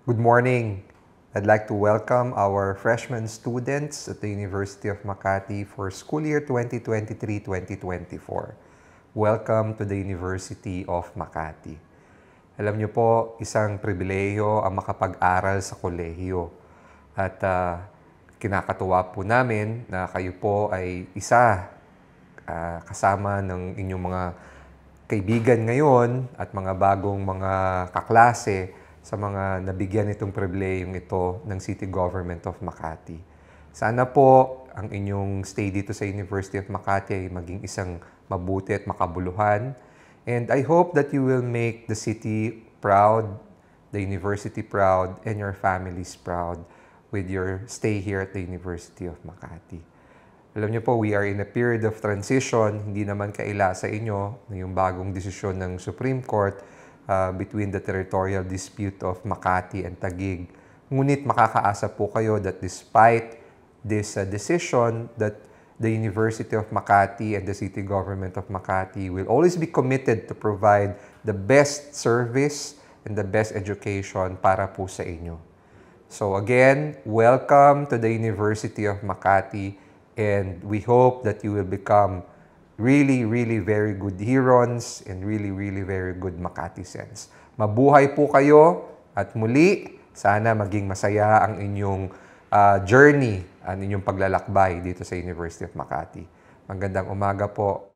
Good morning. I'd like to welcome our freshman students at the University of Makati for school year 2023-2024. Welcome to the University of Makati. Alam niyo po, isang pribilehiyo ang makapag-aral sa kolehiyo. At kinakatuwa po namin na kayo po ay kasama ng inyong mga kaibigan ngayon at mga bagong mga kaklase sa mga nabigyan itong pribilehiyong ito ng City Government of Makati. Sana po ang inyong stay dito sa University of Makati ay maging isang mabuti at makabuluhan. And I hope that you will make the city proud, the university proud, and your families proud with your stay here at the University of Makati. Alam niyo po, we are in a period of transition. Hindi naman kaila sa inyo na yung bagong desisyon ng Supreme Court between the territorial dispute of Makati and Taguig. Ngunit makakaasa po kayo that despite this decision, that the University of Makati and the City Government of Makati will always be committed to provide the best service and the best education para po sa inyo. So again, welcome to the University of Makati, and we hope that you will become really very good Hirons and really very good Makatians. Mabuhay po kayo at muli, sana maging masaya ang inyong journey, ang inyong paglalakbay dito sa University of Makati. Magandang umaga po.